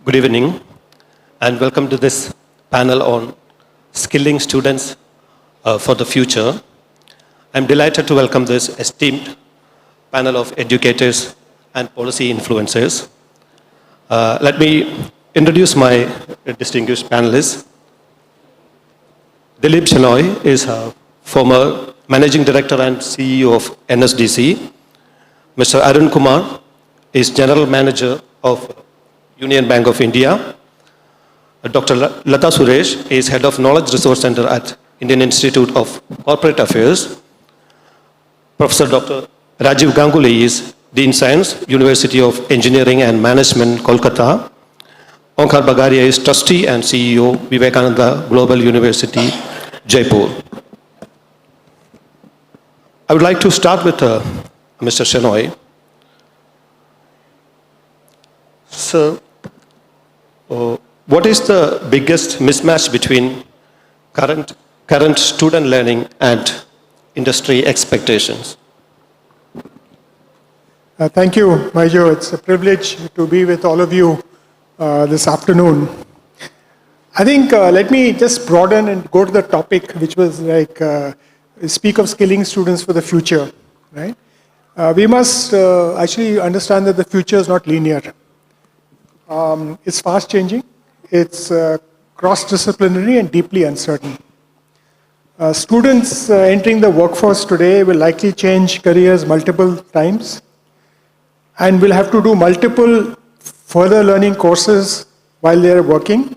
Good evening and welcome to this panel on skilling students for the future. I'm delighted to welcome this esteemed panel of educators and policy influencers. Let me introduce my distinguished panelists. Dilip Shenoy is a former Managing Director and CEO of NSDC. Mr. Arun Kumar is General Manager of Union Bank of India. Dr. Lata Suresh is Head of Knowledge Resource Center at Indian Institute of Corporate Affairs. Professor Dr. Rajiv Ganguly is Dean Science, University of Engineering and Management, Kolkata. Onkar Bagaria is Trustee and CEO, Vivekananda Global University, Jaipur. I would like to start with Mr. Shenoy. So, what is the biggest mismatch between current student learning and industry expectations? Thank you, Maijo. It's a privilege to be with all of you this afternoon. I think let me just broaden and go to the topic, which was like speak of skilling students for the future. Right? We must actually understand that the future is not linear. It's fast changing, it's cross-disciplinary and deeply uncertain. Students entering the workforce today will likely change careers multiple times and will have to do multiple further learning courses while they are working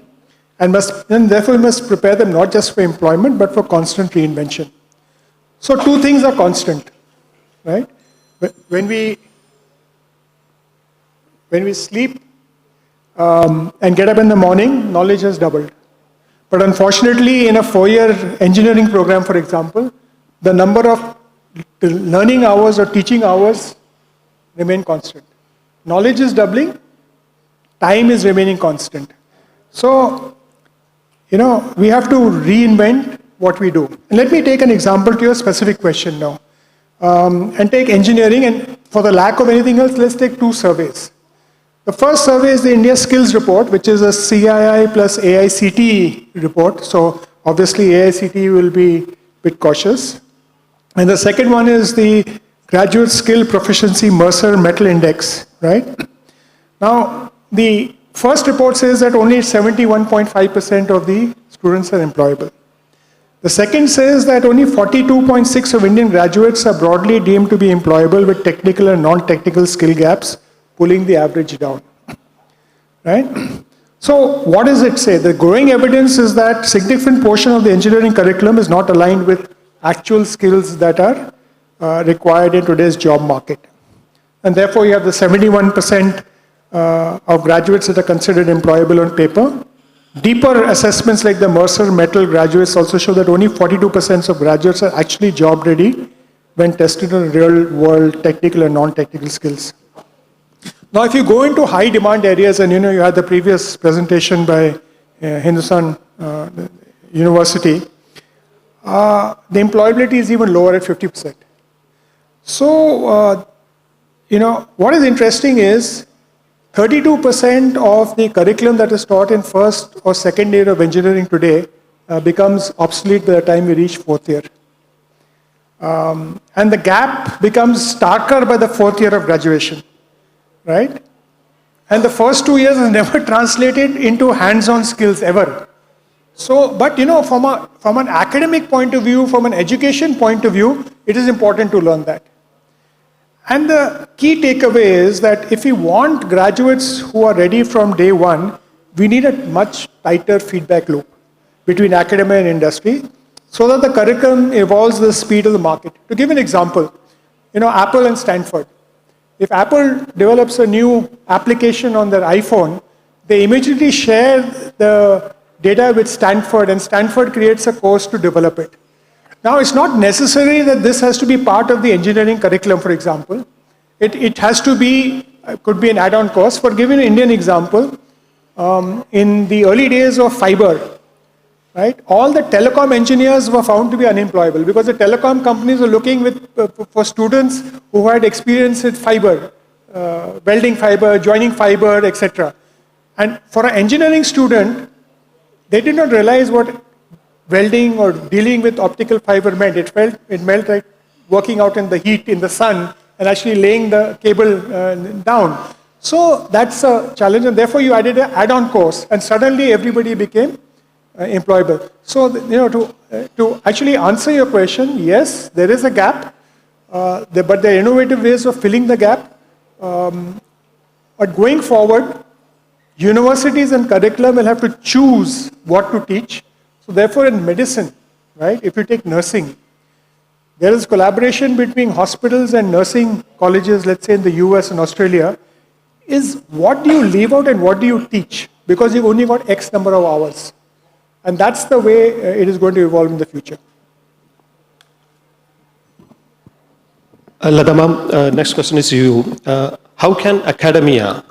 and therefore must prepare them not just for employment but for constant reinvention. So two things are constant, right? When we sleep, and get up in the morning, knowledge has doubled. But unfortunately, in a 4-year engineering program, for example, the number of learning hours or teaching hours remain constant. Knowledge is doubling, time is remaining constant. So, we have to reinvent what we do. And let me take an example to your specific question now. And take engineering, and for the lack of anything else, let's take 2 surveys. The first survey is the India Skills Report, which is a CII plus AICTE report. So obviously AICTE will be a bit cautious. And the second one is the Graduate Skill Proficiency Mercer Metal Index, right? Now, the first report says that only 71.5% of the students are employable. The second says that only 42.6% of Indian graduates are broadly deemed to be employable with technical and non-technical skill gaps, pulling the average down, right? So what does it say? The growing evidence is that significant portion of the engineering curriculum is not aligned with actual skills that are required in today's job market. And therefore you have the 71% of graduates that are considered employable on paper. Deeper assessments like the Mercer Metal graduates also show that only 42% of graduates are actually job ready when tested on real world technical and non-technical skills. Now, if you go into high demand areas, and you had the previous presentation by Hindustan University, the employability is even lower at 50%. So, what is interesting is 32% of the curriculum that is taught in first or second year of engineering today becomes obsolete by the time we reach 4th year. And the gap becomes starker by the 4th year of graduation. Right? And the first 2 years is never translated into hands-on skills ever. So, but from an academic point of view, from an education point of view, it is important to learn that. And the key takeaway is that if we want graduates who are ready from day one, we need a much tighter feedback loop between academia and industry so that the curriculum evolves the speed of the market. To give an example, Apple and Stanford. If Apple develops a new application on their iPhone, they immediately share the data with Stanford, and Stanford creates a course to develop it. Now, it's not necessary that this has to be part of the engineering curriculum, for example. It has to be, could be an add-on course. For giving an Indian example, in the early days of fiber, right, all the telecom engineers were found to be unemployable because the telecom companies were looking for students who had experience with fiber, welding fiber, joining fiber, etc. And for an engineering student, they did not realize what welding or dealing with optical fiber meant. It meant like working out in the heat, in the sun, and actually laying the cable down. So that's a challenge, and therefore you added an add-on course, and suddenly everybody became employable. So, to actually answer your question, yes, there is a gap, but there are innovative ways of filling the gap. But going forward, universities and curriculum will have to choose what to teach. So therefore in medicine, right, if you take nursing, there is collaboration between hospitals and nursing colleges, let's say in the US and Australia, is what do you leave out and what do you teach? Because you've only got X number of hours. And that's the way it is going to evolve in the future. Lata ma'am, next question is to you. How can academia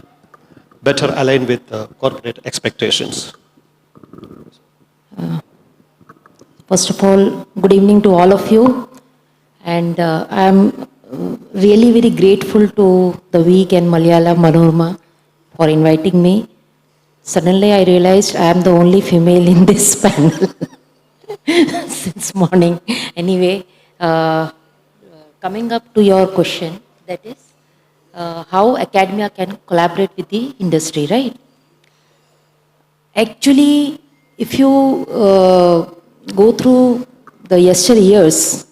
better align with corporate expectations? First of all, good evening to all of you. And I am really very grateful to the Week and Malayalam Manorama for inviting me. Suddenly I realized I am the only female in this panel since morning. Anyway, coming up to your question, that is how academia can collaborate with the industry, right? Actually, if you go through the yesteryears,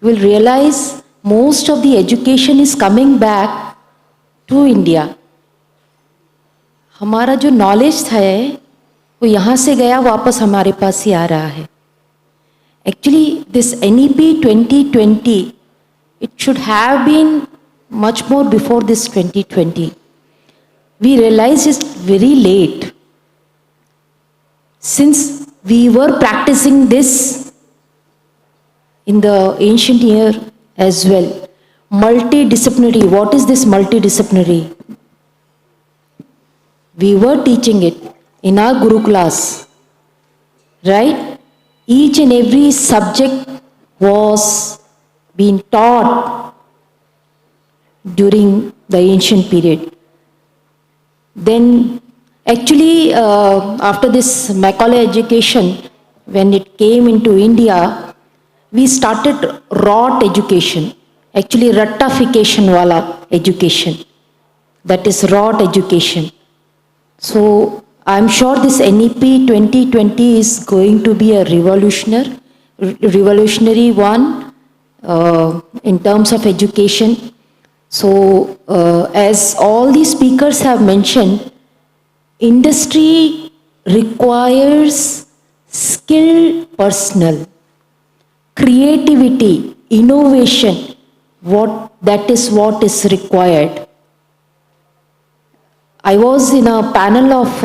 you will realize most of the education is coming back to India. हमारा जो knowledge था वो यहाँ से गया वापस हमारे पास ही आ रहा है. Actually, this NEP 2020, it should have been much more before this 2020. We realized it very late. Since we were practicing this in the ancient year as well. Multidisciplinary, what is this multidisciplinary? We were teaching it in our Gurukulas, right? Each and every subject was being taught during the ancient period. Then actually after this Macaulay education, when it came into India, we started rot education, actually ratification wala education, that is rot education. So I'm sure this NEP 2020 is going to be a revolutionary one in terms of education. So as all the speakers have mentioned, industry requires skilled personnel, creativity, innovation, that is what is required. I was in a panel of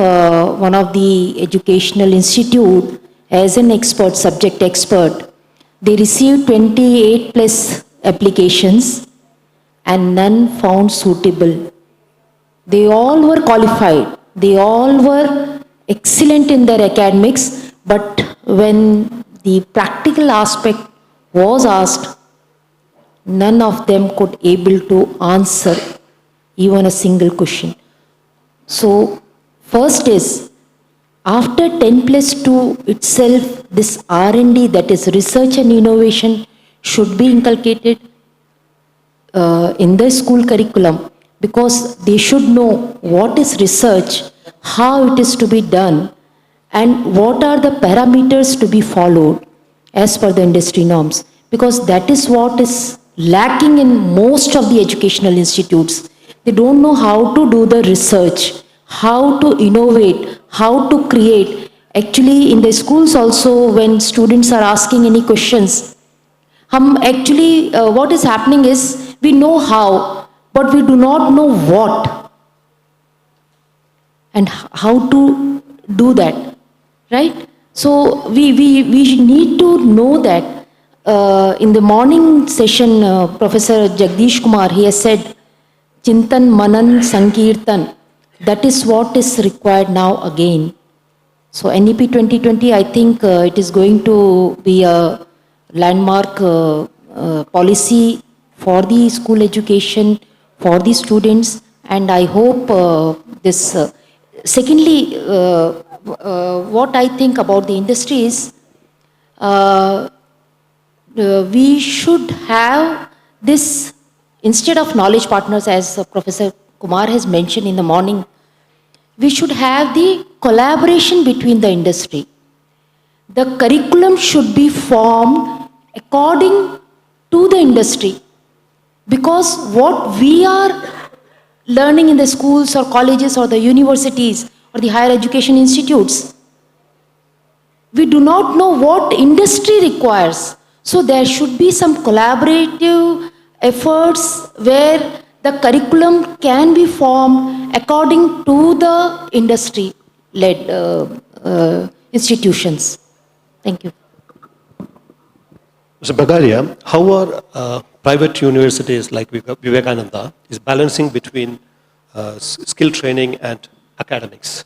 one of the educational institute as an expert, subject expert. They received 28 plus applications and none found suitable. They all were qualified. They all were excellent in their academics, but when the practical aspect was asked, none of them could able to answer even a single question. So first is, after 10 plus 2 itself, this R&D, that is research and innovation, should be inculcated in the school curriculum, because they should know what is research, how it is to be done, and what are the parameters to be followed as per the industry norms, because that is what is lacking in most of the educational institutes. They don't know how to do the research, how to innovate, how to create. Actually, in the schools also, when students are asking any questions, what is happening is, we know how, but we do not know what and how to do that, right? So we need to know that. In the morning session, Professor Jagdish Kumar, he has said, Chintan, Manan, Sankirtan. That is what is required now again. So NEP 2020, I think it is going to be a landmark policy for the school education, for the students, and I hope this Secondly, what I think about the industry is we should have this, instead of knowledge partners, as Professor Kumar has mentioned in the morning, we should have the collaboration between the industry. The curriculum should be formed according to the industry, because what we are learning in the schools or colleges or the universities or the higher education institutes, we do not know what industry requires. So there should be some collaborative efforts where the curriculum can be formed according to the industry-led institutions. Thank you. Mr. Bagaria, how are private universities like Vivekananda is balancing between skill training and academics?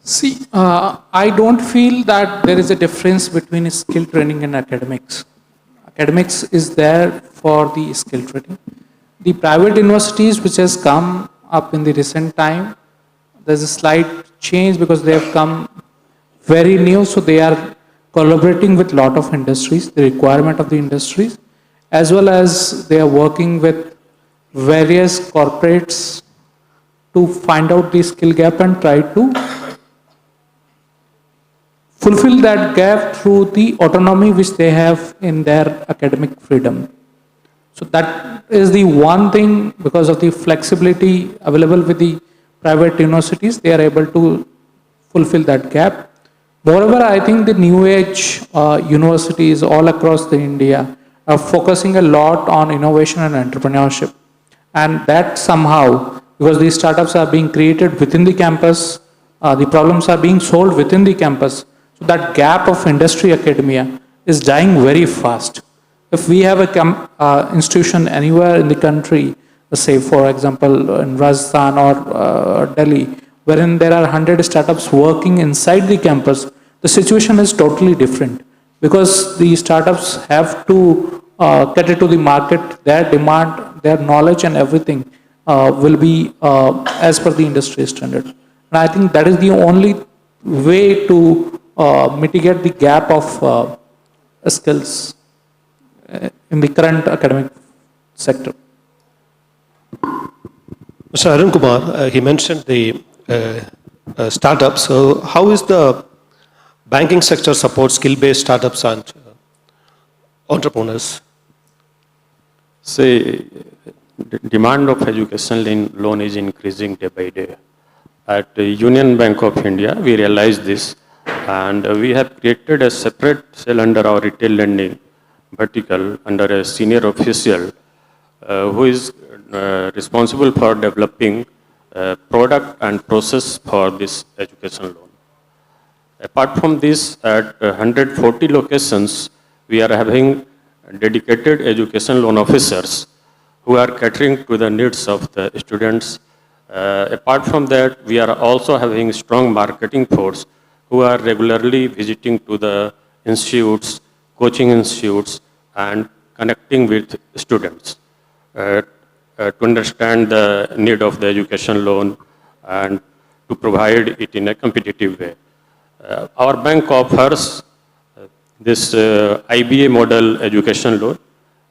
See, I don't feel that there is a difference between skill training and academics. Academics is there for the skill training. The private universities which has come up in the recent time, there's a slight change because they have come very new, so they are collaborating with a lot of industries, the requirement of the industries, as well as they are working with various corporates to find out the skill gap and try to fulfill that gap through the autonomy which they have in their academic freedom. So that is the one thing, because of the flexibility available with the private universities, they are able to fulfill that gap. Moreover, I think the new age universities all across the India are focusing a lot on innovation and entrepreneurship. And that somehow, because these startups are being created within the campus, the problems are being solved within the campus. So that gap of industry academia is dying very fast. If we have a institution anywhere in the country, say for example in Rajasthan or Delhi, wherein there are 100 startups working inside the campus, the situation is totally different, because the startups have to cater to the market, their demand, their knowledge and everything will be as per the industry standard. And I think that is the only way to mitigate the gap of skills in the current academic sector. Mr. Arun Kumar, he mentioned the startups. So how is the banking sector support skill-based startups and entrepreneurs? Say, the demand of education loan is increasing day by day. At the Union Bank of India, we realized this, and we have created a separate cell under our retail lending vertical under a senior official who is responsible for developing product and process for this education loan. Apart from this, at 140 locations, we are having dedicated education loan officers who are catering to the needs of the students. Apart from that, we are also having strong marketing force who are regularly visiting to the institutes, coaching institutes, and connecting with students to understand the need of the education loan and to provide it in a competitive way. Our bank offers this IBA model education loan,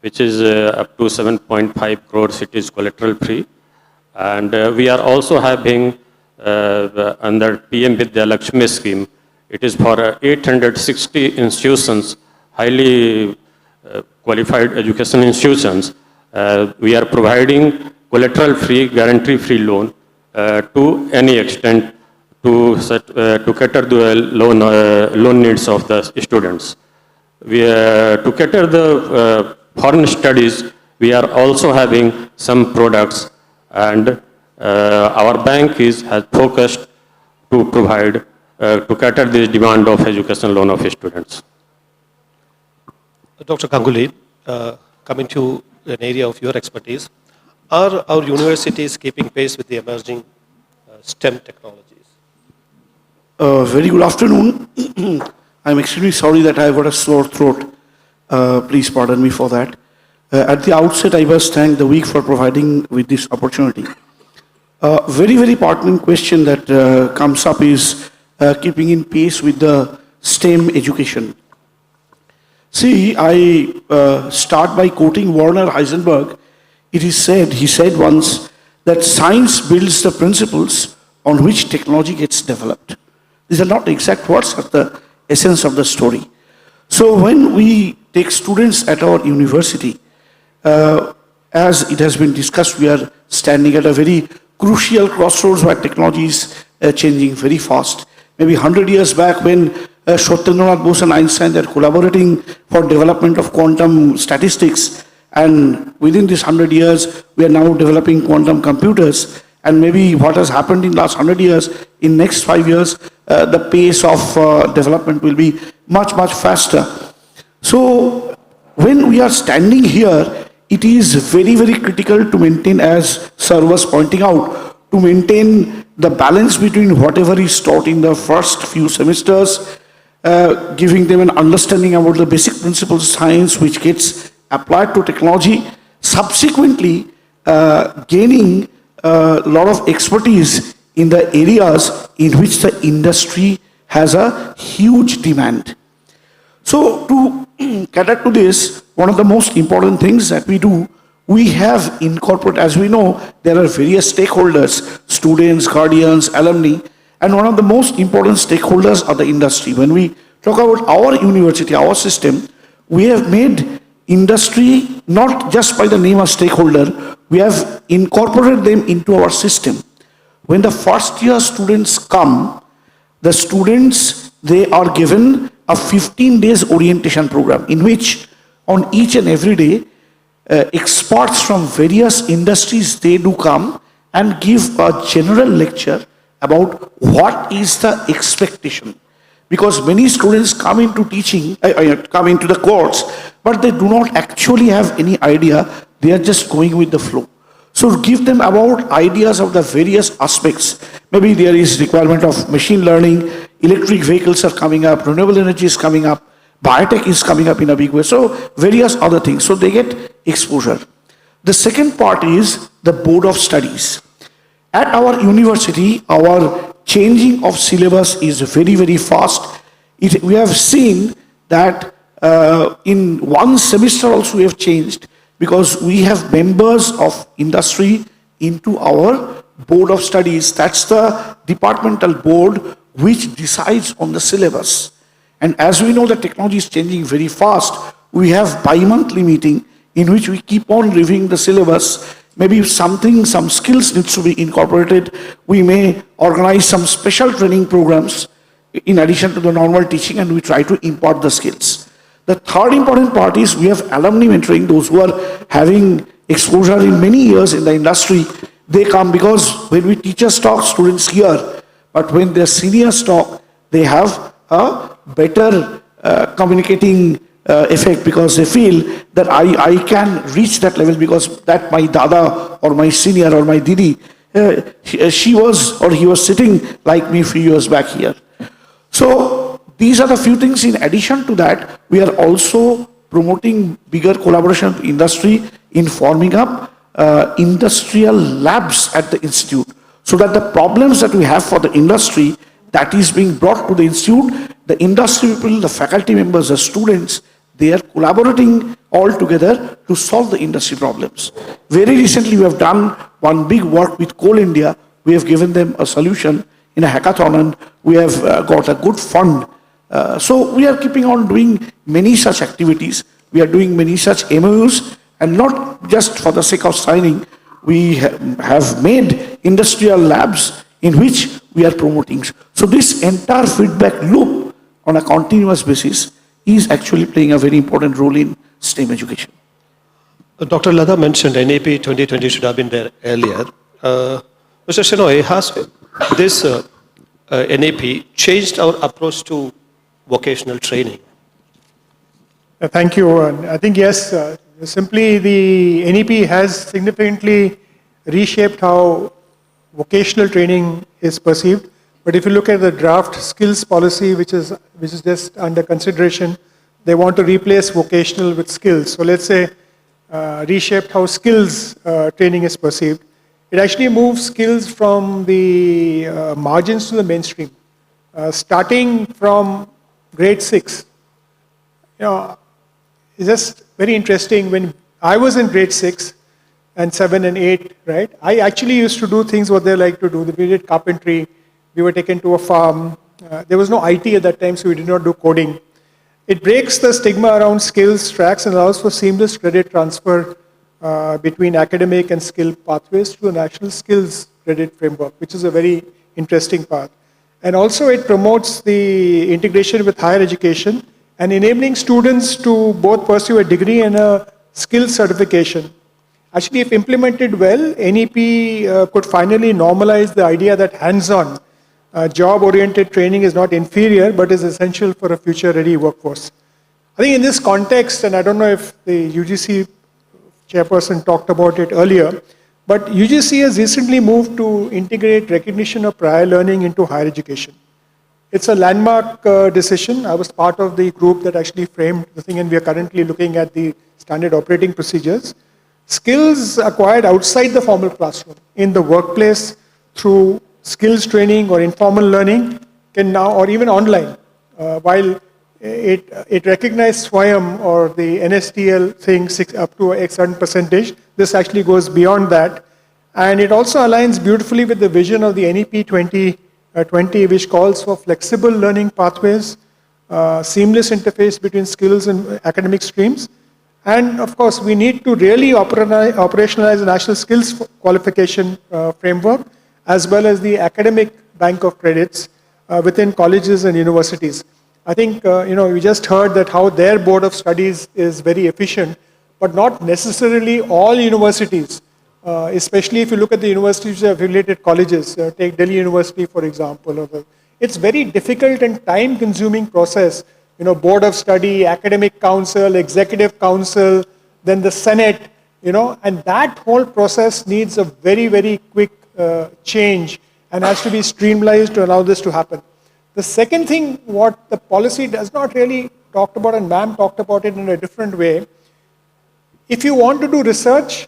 which is up to 7.5 crores. It is collateral free. And we are also having under PM Vidya Lakshmi scheme, it is for 860 institutions, highly qualified education institutions. We are providing collateral free, guarantee free loan to any extent to cater the loan needs of the students. To cater the foreign studies, we are also having some products, and our bank has focused to provide, to cater the demand of education loan of students. Dr. Ganguly, coming to an area of your expertise, are our universities keeping pace with the emerging STEM technologies? Very good afternoon. I'm extremely sorry that I got a sore throat. Please pardon me for that. At the outset, I must thank the week for providing with this opportunity. Very, very pertinent question that comes up is keeping in pace with the STEM education. See, I start by quoting Werner Heisenberg. It is said, he said once, that science builds the principles on which technology gets developed. These are not the exact words, but the essence of the story. So when we take students at our university, as it has been discussed, we are standing at a very crucial crossroads where technology is changing very fast. Maybe 100 years back when Satyendranath Bose and Einstein are collaborating for development of quantum statistics, and within this 100 years, we are now developing quantum computers. And maybe what has happened in the last 100 years, in next 5 years, the pace of development will be much, much faster. So when we are standing here, it is very, very critical to maintain, as Sir was pointing out, to maintain the balance between whatever is taught in the first few semesters, giving them an understanding about the basic principles of science which gets applied to technology, subsequently gaining a lot of expertise in the areas in which the industry has a huge demand. So to cater to this, one of the most important things that we do, we have incorporated, as we know, there are various stakeholders, students, guardians, alumni, and one of the most important stakeholders are the industry. When we talk about our university, our system, we have made industry not just by the name of stakeholder, we have incorporated them into our system. When the first year students come, the students, they are given a 15 days orientation program in which on each and every day, experts from various industries, they do come and give a general lecture about what is the expectation. Because many students come into teaching, come into the course, but they do not actually have any idea. They are just going with the flow. So give them about ideas of the various aspects. Maybe there is requirement of machine learning, electric vehicles are coming up, renewable energy is coming up, biotech is coming up in a big way. So various other things. So they get exposure. The second part is the board of studies. At our university, our changing of syllabus is very, very fast. We have seen that in one semester also we have changed because we have members of industry into our board of studies. That's the departmental board which decides on the syllabus. And as we know that technology is changing very fast, we have bi-monthly meeting in which we keep on reviewing the syllabus. Maybe some skills needs to be incorporated. We may organize some special training programs in addition to the normal teaching, and we try to impart the skills. The third important part is we have alumni mentoring. Those who are having exposure in many years in the industry, they come because when we teachers talk, students hear. But when their seniors talk, they have a better communicating effect because they feel that I can reach that level because that my dada or my senior or my didi, she was or he was sitting like me a few years back here. So these are the few things. In addition to that, we are also promoting bigger collaboration with industry in forming up industrial labs at the institute so that the problems that we have for the industry that is being brought to the institute, the industry people, the faculty members, the students, they are collaborating all together to solve the industry problems. Very recently, we have done one big work with Coal India. We have given them a solution in a hackathon, and we have got a good fund. So we are keeping on doing many such activities. We are doing many such MOUs, and not just for the sake of signing. We have made industrial labs in which we are promoting. So this entire feedback loop on a continuous basis is actually playing a very important role in STEM education. Dr. Lada mentioned NAP 2020 should have been there earlier. Mr. Shenoy, has this NAP changed our approach to vocational training? Thank you. I think yes, simply the NEP has significantly reshaped how vocational training is perceived. But if you look at the draft skills policy, which is just under consideration, they want to replace vocational with skills. So let's say reshaped how skills training is perceived. It actually moves skills from the margins to the mainstream. Starting from grade 6, it's just very interesting. When I was in grade 6 and 7 and 8, right, I actually used to do things what they like to do. We did carpentry, we were taken to a farm. There was no IT at that time, so we did not do coding. It breaks the stigma around skills tracks and allows for seamless credit transfer between academic and skill pathways to a national skills credit framework, which is a very interesting part. And also it promotes the integration with higher education and enabling students to both pursue a degree and a skill certification. Actually, if implemented well, NEP could finally normalize the idea that hands-on, job-oriented training is not inferior, but is essential for a future-ready workforce. I think in this context, and I don't know if the UGC chairperson talked about it earlier, but UGC has recently moved to integrate recognition of prior learning into higher education. It's a landmark decision. I was part of the group that actually framed the thing, and we are currently looking at the standard operating procedures. Skills acquired outside the formal classroom, in the workplace, through skills training or informal learning, can now, or even online, while it recognized SWAYAM or the NSTL thing up to a certain percentage, this actually goes beyond that. And it also aligns beautifully with the vision of the NEP 2020, which calls for flexible learning pathways, seamless interface between skills and academic streams. And of course, we need to really operationalize the national skills qualification framework, as well as the academic bank of credits within colleges and universities. I think, we just heard that how their board of studies is very efficient, but not necessarily all universities, especially if you look at the universities that have affiliated colleges, take Delhi University, for example. It's very difficult and time-consuming process. Board of study, academic council, executive council, then the Senate, and that whole process needs a very, very quick change and has to be streamlined to allow this to happen. The second thing, what the policy does not really talk about, and ma'am talked about it in a different way, if you want to do research,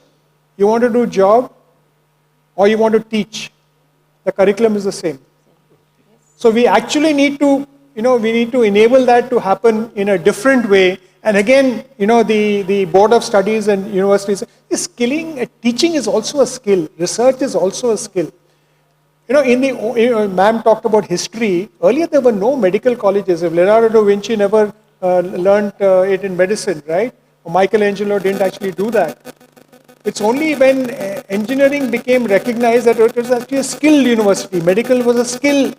you want to do job, or you want to teach, the curriculum is the same. So we actually need to, we need to enable that to happen in a different way. And again, the board of studies and universities, skilling, teaching is also a skill. Research is also a skill. Ma'am talked about history. Earlier, there were no medical colleges. If Leonardo da Vinci never learned it in medicine, right? Or Michelangelo didn't actually do that. It's only when engineering became recognized that it was actually a skilled university. Medical was a skill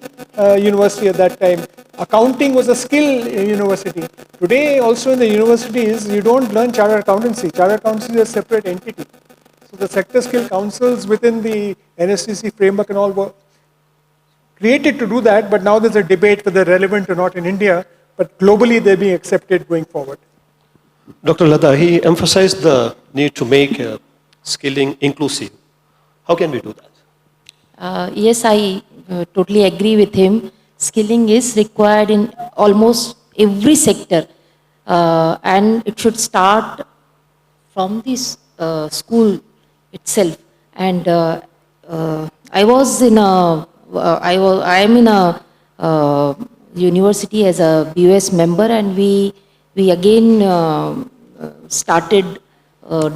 university at that time. Accounting was a skill university. Today, also in the universities, you don't learn chartered accountancy. Chartered accountancy is a separate entity. So the sector skill councils within the NSCC framework and all were created to do that, but now there's a debate whether they're relevant or not in India, but globally they're being accepted going forward. Dr. Ladha, he emphasized the need to make skilling inclusive. How can we do that? Yes, I totally agree with him. Skilling is required in almost every sector, and it should start from this school itself. And I am in a university as a BUS member, and we again started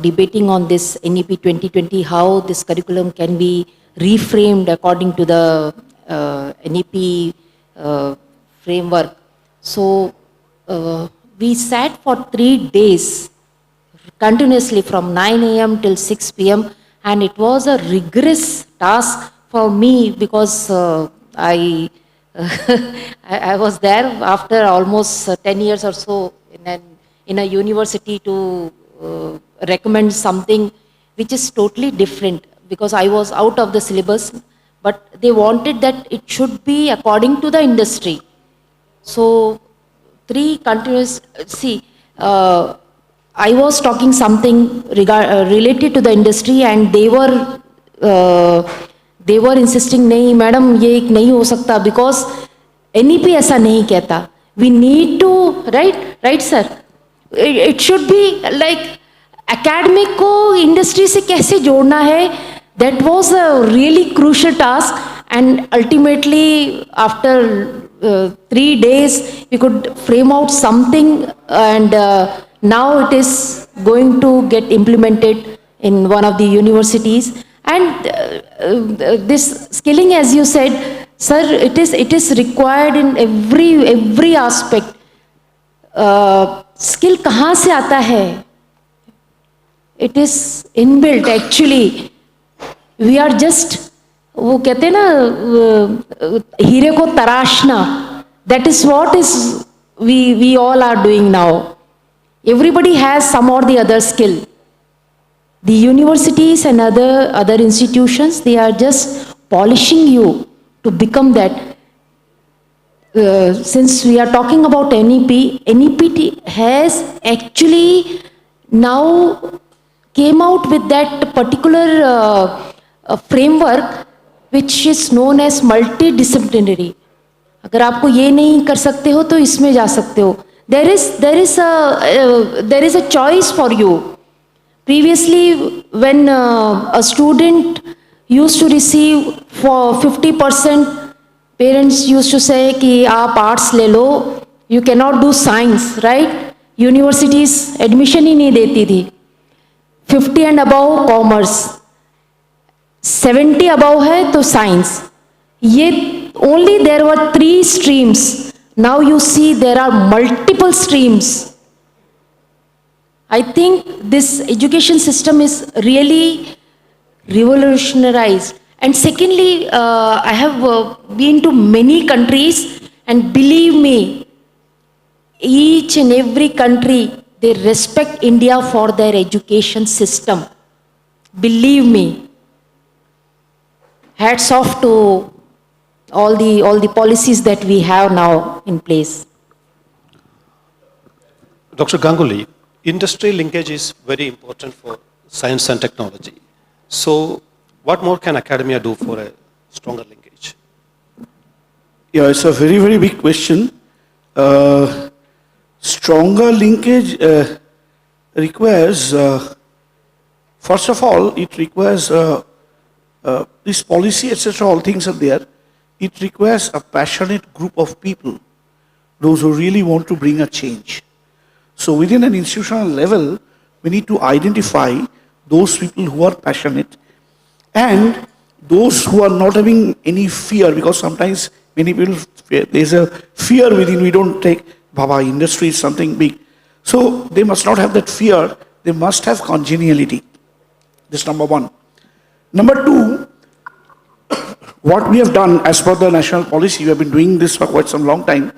debating on this NEP 2020, how this curriculum can be reframed according to the NEP framework. So we sat for 3 days continuously from 9 a.m. till 6 p.m. and it was a rigorous task for me because I was there after almost 10 years or so in a university to recommend something which is totally different, because I was out of the syllabus, but they wanted that it should be according to the industry. So 3 continuous, I was talking something related to the industry, and they were insisting, nahi madam, ye nahi ho sakta, because NEP aisa nahi kehta. We need to, right sir? It should be like academic को industry से कैसे जोड़ना है, That was a really crucial task, and ultimately, after 3 days, we could frame out something, and now it is going to get implemented in one of the universities. And this skilling, as you said, sir, it is required in every aspect. Skill कहाँ से आता है? It is inbuilt actually. We are just, वो कहते हैं ना, हीरे को तराशना. That is what is we all are doing now. Everybody has some or the other skill. The universities and other institutions, they are just polishing you to become that. Since we are talking about NEP has actually now came out with that particular framework which is known as multidisciplinary. अगर आपको ये नहीं कर सकते हो तो इसमें जा सकते हो. There is a choice for you. Previously, when a student used to receive for 50%, parents used to say कि आप arts ले लो, you cannot do science, right? Universities admission ही नहीं देती थी. 50 and above commerce, 70 above है तो science. ये only there were 3 streams. Now you see there are multiple streams. I think this education system is really revolutionized. And secondly, I have been to many countries, and believe me, each and every country, they respect India for their education system. Believe me. Hats off to all the policies that we have now in place. Dr. Ganguly, industry linkage is very important for science and technology. So, what more can academia do for a stronger linkage? Yeah, it's a very, very big question. Stronger linkage requires, first of all, it requires this policy, etc., all things are there. It requires a passionate group of people, those who really want to bring a change. So within an institutional level, we need to identify those people who are passionate and those who are not having any fear, because sometimes many people, there's a fear within, we don't take, Baba, industry is something big. So they must not have that fear, they must have congeniality. This is number one. Number two, what we have done as per the national policy, we have been doing this for quite some long time,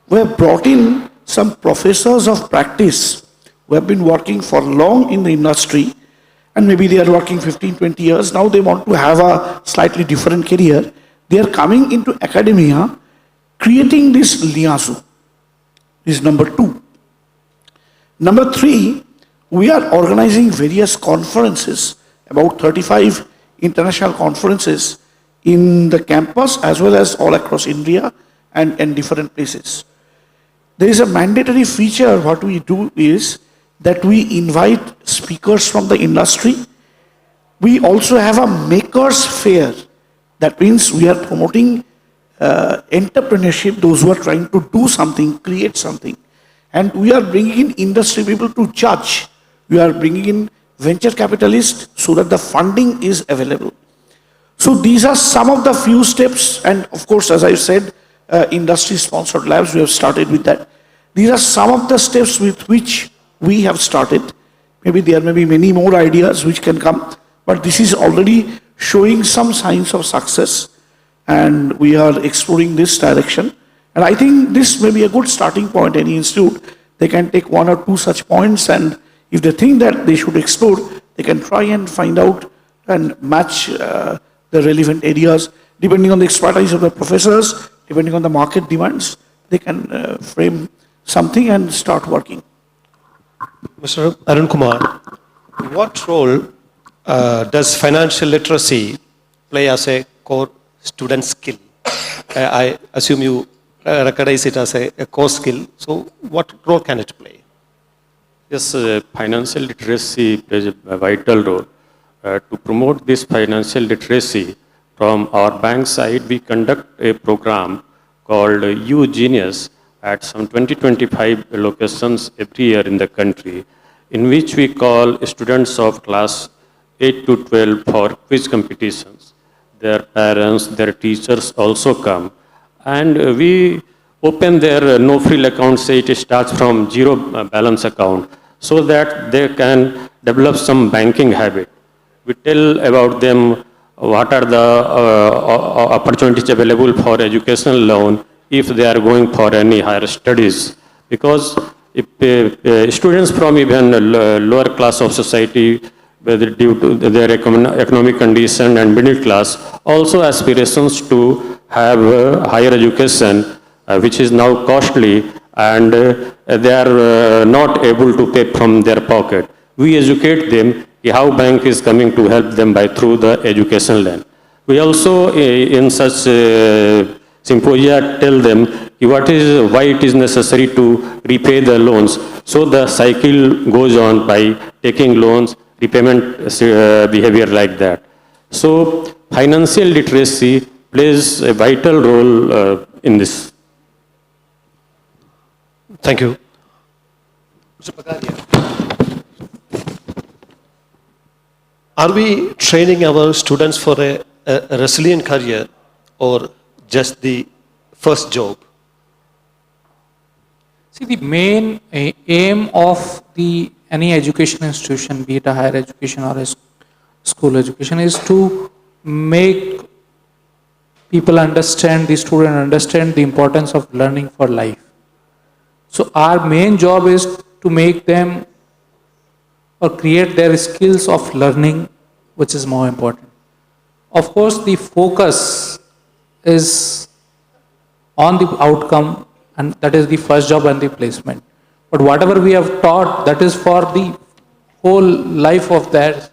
we have brought in some professors of practice who have been working for long in the industry, and maybe they are working 15, 20 years. Now they want to have a slightly different career. They are coming into academia, creating this liaison. This is number two. Number three, we are organizing various conferences, about 35 international conferences in the campus as well as all across India and different places. There is a mandatory feature. What we do is that we invite speakers from the industry. We also have a makers fair. That means we are promoting entrepreneurship, those who are trying to do something, create something. And we are bringing in industry people to judge. We are bringing in venture capitalists so that the funding is available. So these are some of the few steps, and of course, as I said, industry-sponsored labs, we have started with that. These are some of the steps with which we have started. Maybe there may be many more ideas which can come, but this is already showing some signs of success, and we are exploring this direction. And I think this may be a good starting point. Any institute, they can take 1 or 2 such points, and if they think that they should explore, they can try and find out and match the relevant areas. Depending on the expertise of the professors, depending on the market demands, they can frame something and start working. Mr. Arun Kumar, what role does financial literacy play as a core student skill? I assume you recognize it as a core skill. So what role can it play? Yes, financial literacy plays a vital role. To promote this financial literacy, from our bank side, we conduct a program called U-Genius at some 20-25 locations every year in the country, in which we call students of class 8 to 12 for quiz competitions. Their parents, their teachers also come. And we open their no-frill account, say it starts from zero balance account, so that they can develop some banking habit. We tell about them what are the opportunities available for educational loan if they are going for any higher studies. Because if students from even lower class of society, whether due to their economic condition and middle class, also aspirations to have higher education, which is now costly, and they are not able to pay from their pocket. We educate them how bank is coming to help them by through the education loan. We also in such symposia tell them why it is necessary to repay the loans. So the cycle goes on by taking loans, repayment behavior like that. So financial literacy plays a vital role in this. Thank you. Mr. Pagadia. Are we training our students for a resilient career or just the first job? See, the main aim of any education institution, be it a higher education or a school education, is to make people understand, the student understand the importance of learning for life. So our main job is to make them or create their skills of learning, which is more important. Of course, the focus is on the outcome, and that is the first job and the placement. But whatever we have taught, that is for the whole life of theirs,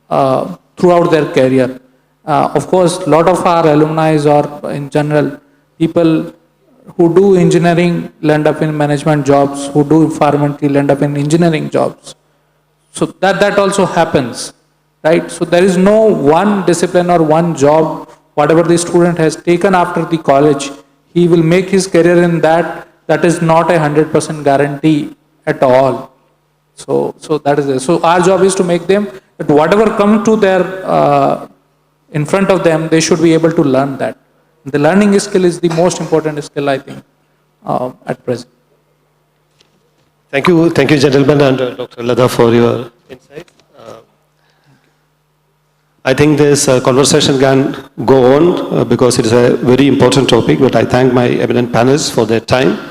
throughout their career. Of course, a lot of our alumni or in general, people who do engineering land up in management jobs, who do pharmacy land up in engineering jobs. So that also happens, right? So there is no one discipline or one job, whatever the student has taken after the college, he will make his career in that. That is not 100% guarantee at all. So that is it. So our job is to make them that whatever come to their in front of them, they should be able to learn that. The learning skill is the most important skill, I think, at present. Thank you, gentlemen, and Dr. Lada for your insight. I think this conversation can go on because it is a very important topic, but I thank my eminent panelists for their time.